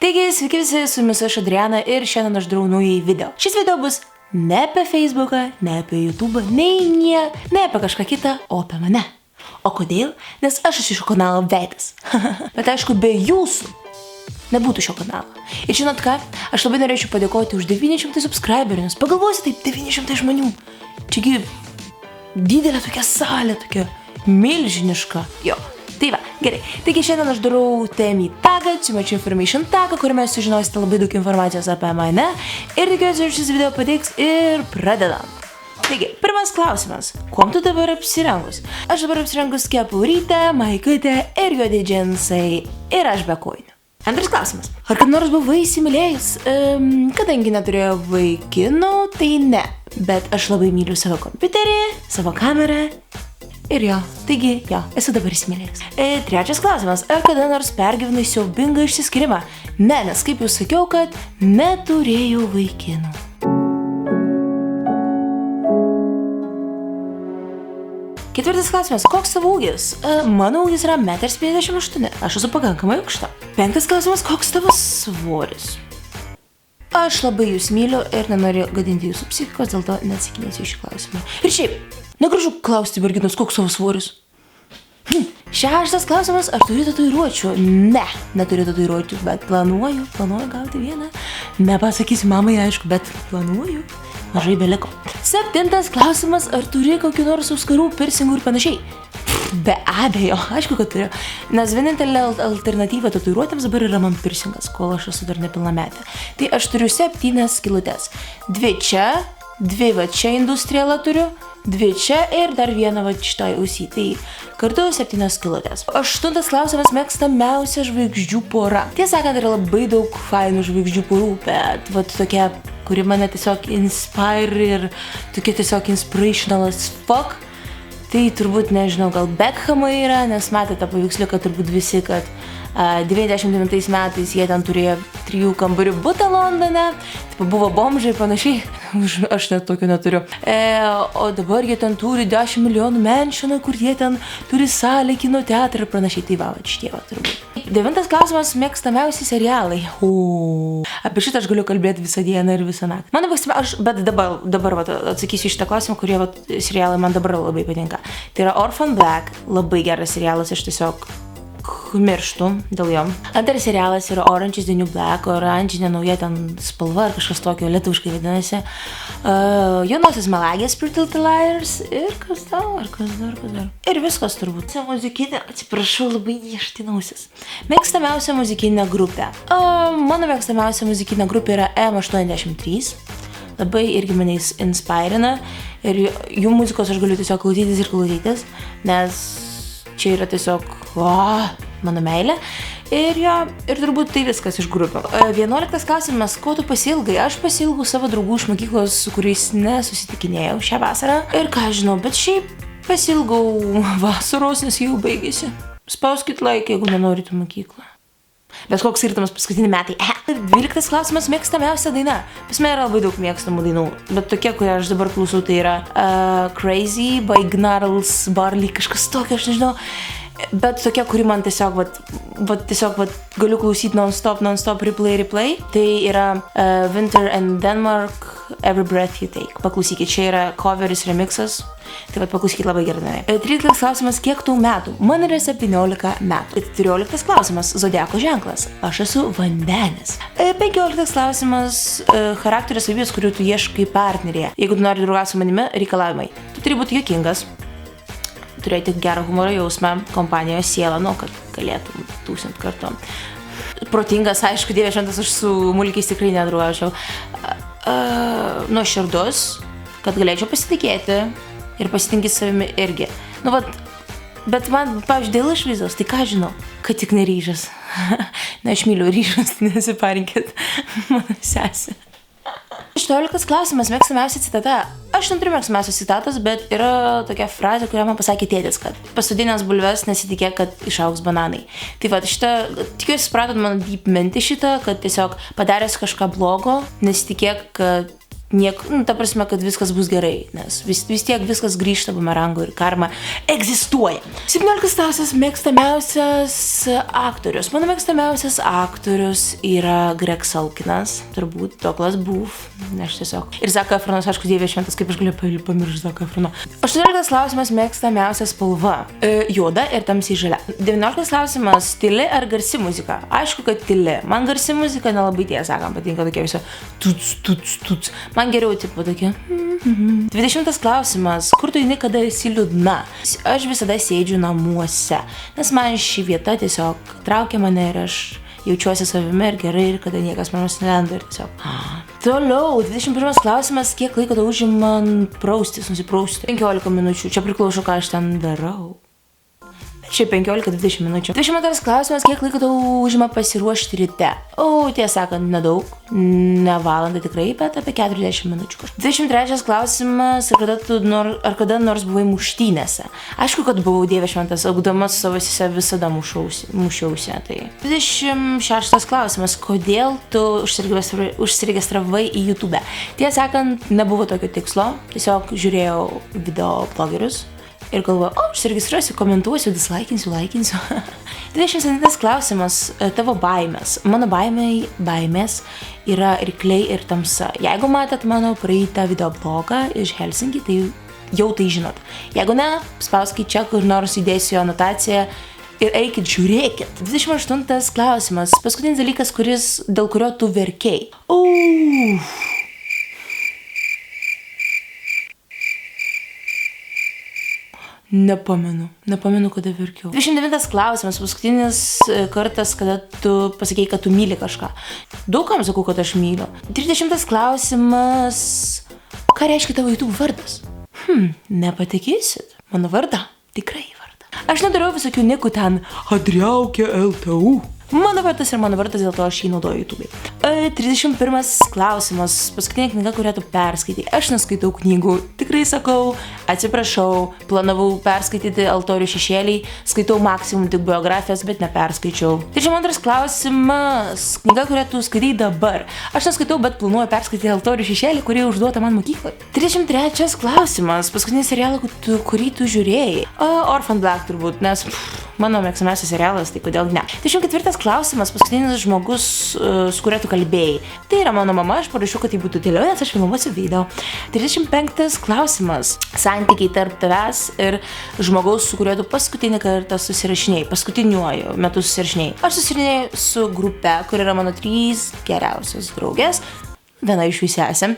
Taigi, sveiki visi, su jumis aš Adriana ir šiandien aš darau naują video. Šis video bus ne apie Facebooką, ne apie YouTube, ne apie kažką kitą, o apie mane. O kodėl? Nes aš esu šio kanalo veidas. Bet aišku, be jūsų nebūtų šio kanalo. Ir žinot ką? Aš labai norėčiau padėkoti už 900 subscriberių, nes pagalvosi taip 900 žmonių. Čiagi didelė tokia salė, tokia milžiniška. Jo. Tai va, gerai. Taigi šiandien aš darau TMI tagą, Too Much Information tagą, kuriame sužinosite labai daug informacijos apie mane. Ir tikiuosi, šis video patiks ir pradedam. Taigi, pirmas klausimas. Kuom tu dabar apsirengus? Aš dabar apsirengus kepurytę, maikutę ir juodi džinsai. Ir aš be kojinių. Antras klausimas. Ar kad nors buvai įsimylėjus? Kadangi neturėjau vaikinų, tai ne. Bet aš labai myliu savo kompiuterį, savo kamerą. Ir jo, taigi, jo, esu dabar įsimylėjus. Trečias klausimas. Ar kada nors pergyvenai siaubingą išsiskyrimą? Ne, nes kaip jau sakiau, kad neturėjau vaikinų. Ketvirtas klausimas. Koks tavo ūgis? Mano ūgis yra 1,58 m. Aš esu pakankamai aukšta. Penktas klausimas. Koks tavo svoris? Aš labai jūs myliu ir nenoriu gadinti jūsų psichikos, dėl to neatsakinėsiu šį klausimą. Ir šiaip, negražu klausti merginos, koks savo svoris. Šeštas klausimas, ar turi tatuiruočių? Ne, neturiu tatuiruočių, bet planuoju gauti vieną. Nepasakysiu mamai, aišku, bet planuoju. Mažai beliko. Septintas klausimas, ar turi kokių nors auskarų, piercingų ir panašiai? Be abejo, aišku, kad turiu. Nes vienintelė alternatyva tatuiruotėms dabar yra man piercingas, kol aš esu dar nepilnametė. Tai aš turiu 7 skylutes. 2 čia, 2 va čia industrialą turiu, 2 čia ir dar vieną va šitoj ausy. Tai kartu 7 skylutės. Aštuntas klausimas, mėgstamiausia žvaigždžių pora. Tiesą sakant, yra labai daug fainų žvaigždžių porų, bet va tokia, kuri mane tiesiog inspire ir tokia tiesiog inspirational as fuck. Tai turbūt, nežinau, gal Beckhamai yra, nes matėte paveiksliuką turbūt visi, kad 99 metais jie ten turėjo 3 kambarių butą Londone, taip buvo bomžai ir panašiai, aš net tokio neturiu. O dabar jie ten turi 10 milijonų mansioną, kur jie ten turi salę, kino teatrą ir panašiai, tai va, šitie va turbūt. 9 klausimas, mėgstamiausi serialai. Apie šitą aš galiu kalbėti visą dieną ir visą naktį. Mano mėgstamiausi, bet dabar va, atsakysiu šitą klausimą, kurie va, serialai man dabar labai patinka. Tai yra Orphan Black, labai geras serialas, aš tiesiog mirštu dėl jo. Antras serialas yra Orange is the New Black, oranžinė nauja ten spalva ar kažkas tokio, lietuviškai vadinasi. Jaunosios melagės, Pretty Little Liars ir kas tau, ar kas dar. Ir viskas turbūt. Muzikinė, atsiprašau, labai niežtinausis. Mėgstamiausia muzikinė grupė. Mano mėgstamiausia muzikinė grupė yra M83. Labai irgi mane inspirina ir jų muzikos aš galiu tiesiog klausytis, nes čia yra tiesiog mano meilė. Ir jo, ir turbūt tai viskas iš grupių. 11 klausimas, ko tu pasilgai? Aš pasilgau savo draugų iš mokyklos, su kuriais nesusitikinėjau šią vasarą. Ir ką žinau, bet šiaip pasilgau vasaros, nes jau baigėsi. Spauskit like, jeigu nenorite mokyklą. Bet koks skirtumas paskutiniai metai. 12 klausimas, mėgstamiausia daina. Pas mane yra labai daug mėgstamų dainų, bet tokie, kurią aš dabar klausau, tai yra Crazy by Gnarls Barley, kažkas tokio, aš nežinau. Bet tokia, kuri man tiesiog galiu klausyti non-stop, replay. Tai yra Winter and Denmark, Every Breath You Take. Paklausykit, čia yra coveris, remixas. Tai paklausykit labai gerai. 13 klausimas, kiek tau metų? Man yra 17 metų. 14 klausimas, zodiako ženklas. Aš esu vandenis. 15 klausimas, charakterio savybės, kurių tu ieškai partnerėje. Jeigu tu nori draugauti su manimi, reikalavimai. Tu turi būti juokingas, turėti gerą humoro jausmą, kompanijoje sielą, kad galėtum tūsint kartu. Protingas, aišku, Dieve šventas, aš su mulkiais tikrai nedraugaučiau. Nuoširdus, kad galėčiau pasitikėti ir pasitinkyti savimi irgi. Bet man, pavyzdžiui, dėl išvaizdos, tai ką žinau, kad tik neryžas. Na, aš myliu ryžas, nesiparinkit mano sesę. 16 klausimas, mėgstamiausia citata. Aš neturiu mėgstamiausios citatos, bet yra tokia frazė, kurią man pasakė tėtis, kad pasodinęs bulves nesitikėk, kad išaugs bananai. Tai va, šitą, tikiuosi supratot mano deep mintį šitą, kad tiesiog padaręs kažką blogo, nesitikėk, kad ta prasme, kad viskas bus gerai, nes vis tiek viskas grįžta bumerangu ir karma egzistuoja. 17 klausimas mėgstamiausias aktorius. Mano mėgstamiausias aktorius yra Greg Sulkinas, turbūt Douglas Booth, aš tiesiog. Ir Zac Efronas, aišku, Dieve šventas, kaip aš galiu pamiršti Zac Efroną. 18 klausimas mėgstamiausia spalva. Juoda ir tamsiai žalia. 19 klausimas tyli ar garsi muzika. Aišku, kad tyli. Man garsi muzika nelabai tiesą sakant patinka tokia viso tuts. Man geriau tipo tokia. 20 klausimas. Kur tu eini, kada esi liūdna? Aš visada sėdžiu namuose, nes man ši vieta tiesiog traukia mane ir aš jaučiuosi savimi ir gerai, ir kada niekas manos nelenda ir tiesiog. Toliau, 21 klausimas. Kiek laiko tau užima nusiprausti? 15 minučių. Čia priklauso, ką aš ten darau. Šiaip 15-20 minučių. 22 klausimas, kiek laiko tau užima pasiruošti ryte? Tiesą sakant, nedaug, ne valandą tikrai, bet apie 40 minučių. 23 klausimas, ar kada nors buvai muštynėse? Aišku, kad buvau, Dieve šventas, augdama su savo sese visada mušiausi. Tai. 26 klausimas, kodėl tu užsiregistravai į YouTube? Tiesą sakant, nebuvo tokio tikslo, tiesiog žiūrėjau video blogerius. Ir galvoju, užsiregistruosiu, komentuosiu, dislaikinsiu, laikinsiu. 27 klausimas, tavo baimės. Mano baimės yra rykliai ir tamsa. Jeigu matėt mano praeitą videoblogą iš Helsinki, tai jau tai žinot. Jeigu ne, spauskit čia, kur nors įdėsiu anotaciją ir eikit, žiūrėkit. 28 klausimas, paskutinis dalykas, dėl kurio tu verkei. Nepamenu, kada verkiau. 29 klausimas, paskutinis kartas, kada tu pasakei, kad tu myli kažką. Daugam sakau, kad aš myliu. 30 klausimas, ką reiškia tavo YouTube vardas? Nepatikėsit, mano vardą, tikrai vardą. Aš nedariau visokių nikų ten, Adriaukė LTU. Mano vardas ir mano vardas, dėl to aš jį naudoju YouTube. 31 klausimas, paskutinė knyga, kurią tu perskaitai. Aš neskaitau knygų, tikrai sakau, atsiprašau, planavau perskaityti Altorių šešėliai, skaitau maksimum tik biografijas, bet neperskaičiau. 32 klausimas, knyga, kurią tu skaitai dabar. Aš neskaitau, bet planuoju perskaityti Altorių šešėlį, kurį užduota man mokykloje. 33 klausimas, paskutinis serialas, kurį tu žiūrėjai. Orphan Black turbūt, nes mano mėgstamiausias serialas, tai kodėl ne. 34 klausimas, paskutinis žmogus, su kuriuo tu kalbėjai. Tai yra mano mama, aš parašiau, kad tai būtų dėliau, nes aš filmuosiu video. 35 klausimas, santykiai tarp tavęs ir žmogaus, su kuriuo tu paskutinį kartą susirašinėjai, paskutiniuoju metu susirašinėjai. Aš susirašinėjau su grupe, kur yra mano 3 geriausios draugės. Viena iš jų esam.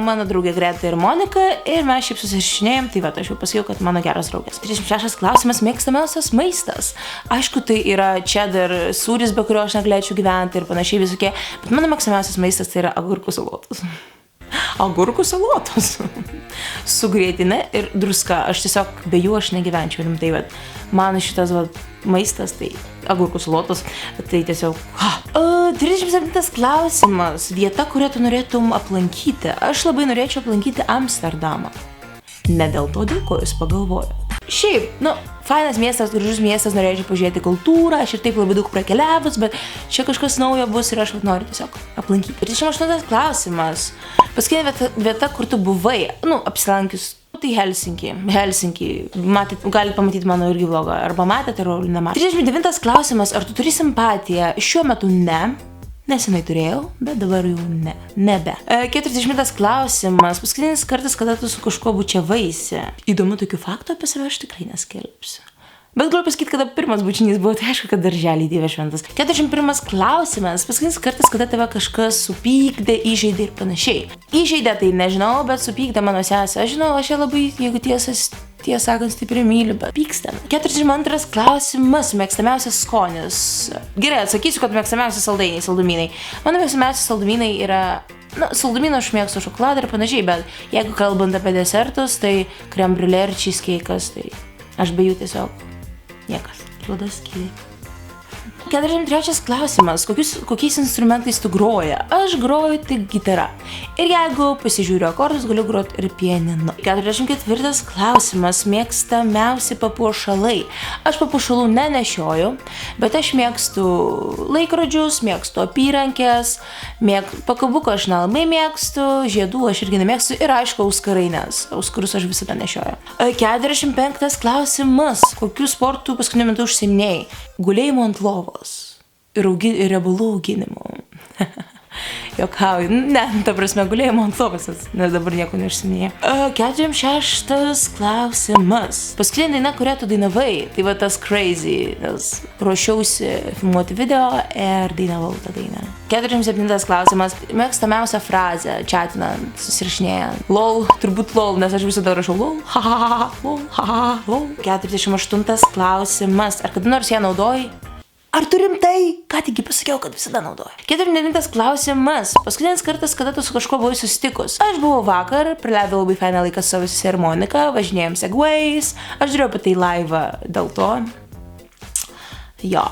Mano draugė Greta ir Monika ir mes šiaip susirašinėjom, tai aš jau pasakiau, kad mano geras draugės. 36 klausimas, mėgstamiausias maistas. Aišku, tai yra cheddar sūris, be kurio aš negalėčiau gyventi ir panašiai visokie, bet mano mėgstamiausias maistas tai yra agurkų salotos. Agurkų salotos su grietinė ir druska. Aš tiesiog be jų aš negyvenčiau rimtai, bet man šitas maistas, tai agurkų salotos, tai tiesiog 37 klausimas, vieta, kurią tu norėtum aplankyti. Aš labai norėčiau aplankyti Amsterdamą. Ne dėl to, dėl ko jūs pagalvojo. Šiaip, fainas miestas, gražus miestas, norėčiau pažiūrėti kultūrą, aš ir taip labai daug prakeliavus, bet čia kažkas naujo bus ir aš noriu tiesiog aplankyti. 38 klausimas, paskutinė vieta, kur tu buvai, apsilankius, tai Helsinki, galite pamatyti mano irgi vlogą, arba matėte, ar nematėte. 39 klausimas, ar tu turi simpatiją? Šiuo metu ne. Nesenai turėjau, bet dabar jau nebe. 40 klausimas, paskutinis kartas, kada tu su kažkuo bučiavaisi. Įdomu, tokių faktų apie save aš tikrai neskelbsiu. Bet galiu pasakyti, kada pirmas bučinys buvo, tai aišku, kad darželį, Dieve šventas. 41 klausimas, paskutinis kartas, kada tave kažkas supykdė, įžeidė ir panašiai. Įžeidė, tai nežinau, bet supykdė mano sesę. Aš žinau, aš ją labai, jeigu tiesą sakant, stipriai myliu, bet pyksta. 42 klausimas, mėgstamiausias skonis. Gerai, atsakysiu, kad mėgstamiausias saldumynai. Mano mėgstamiausias saldumynai yra, saldumynų aš mėgstu šokoladą ir panašiai, bet jeigu kalbant apie desertus, tai krem briulė ir cheesecake'as, tai aš be jų tiesiog niekas. Juodas skylė. 43 klausimas, kokiais instrumentais tu groji? Aš groju tik gitara. Ir jeigu pasižiūriu akordus, galiu groti ir pianinu. 44 klausimas. Mėgstamiausi papuošalai. Aš papuošalų nenešioju, bet aš mėgstu laikrodžius, mėgstu apyrankės, pakabuką aš nelabai mėgstu, žiedų aš irgi nemėgstu ir aišku auskarainės, auskarus aš visada nešioju. 45 klausimas. Kokių sportų paskutiniu metu užsiiminėjai? Gulėjimo ant lovos ir riebalų auginimu. Jokauju, ne, ta prasme gulėjimo ant lovos, nes dabar nieko neužsiminėjau. 46 klausimas. Paskutinė daina, kurią tu dainavai, tai va tas Crazy, nes ruošiausi filmuoti video ir dainavau tą dainą. 47 klausimas. Mėgstamiausia frazė, chatinant, susirašinėjant. Lol, turbūt lol, nes aš visada rašau lol, ha ha ha, lol, ha ha ha, lol. 48 klausimas. Ar kada nors ją naudoji? Ar tu rimtai? Ką tikgi pasakiau, kad visada naudoju. 49 klausimas. Paskutinis kartas, kada tu su kažkuo buvai susitikus. Aš buvau vakar, praleidau labai fainą laiką su savo sese ir Monika, važinėjom segways, aš žiūrėjau apie tai laivą dėl to. Jo.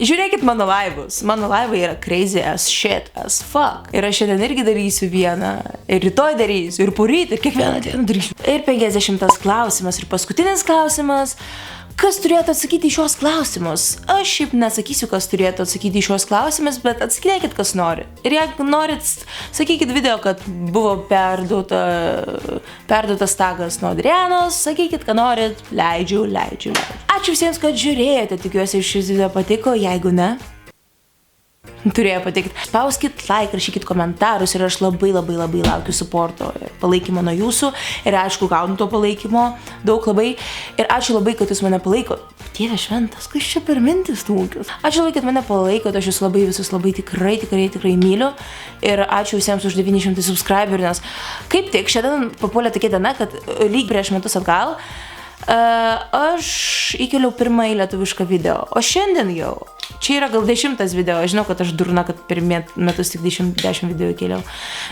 Žiūrėkit mano laivus. Mano laivai yra crazy as shit, as fuck. Ir aš šiandien irgi darysiu vieną, ir rytoj darysiu, ir poryt, ir kiekvieną dieną darysiu. Ir 50 klausimas, ir paskutinis klausimas. Kas turėtų atsakyti į šios klausimus? Aš šiaip nesakysiu, kas turėtų atsakyti į šios klausimus, bet atsakinėkit, kas nori. Ir jeigu norit, sakykit video, kad buvo perduotas tagas nuo Adrianos, sakykit, ką norit, leidžiu. Ačiū visiems, kad žiūrėjote, tikiuosi šis video patiko, jeigu ne, turėjo patikti. Spauskit like, rašykit komentarus ir aš labai laukiu supporto ir palaikymo nuo jūsų ir aišku, gaunu to palaikymo daug labai ir ačiū labai, kad jūs mane palaikot. Dieve šventas, kas čia per mintis tūkius? Ačiū labai, kad mane palaikot, aš jūs visus labai tikrai myliu ir ačiū visiems už 900 subscriberių, nes kaip tik šiandien papuolė tokia diena, kad lyg prieš metus atgal aš įkeliau pirmąjį lietuvišką video, o šiandien jau čia yra gal 10 video, aš žinau, kad aš durna, kad per metus tik 10 video įkėliau.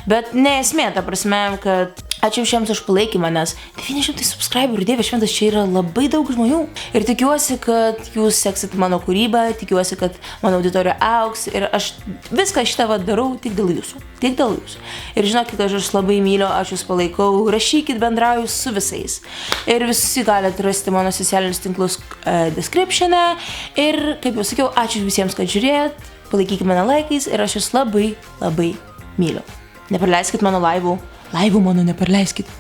Bet ne esmė, ta prasme, kad ačiū všiems už palaikymą, nes 900 subscriberių, Dieve šventas, čia yra labai daug žmonių. Ir tikiuosi, kad jūs seksit mano kūrybą, tikiuosi, kad mano auditorija augs ir aš viską šitą darau tik dėl jūsų. Tik dėl jūsų. Ir žinokit, aš jūs labai myliu, aš jūs palaikau, rašykit, bendrauju su visais. Ir visi galite rasti mano socialinius tinklus descriptione. Ir, kaip jau sakiau, ačiū visiems, kad žiūrėjot, palaikykite mane laikais ir aš jūs labai myliu. Nepraleiskit mano laivų mano nepraleiskit.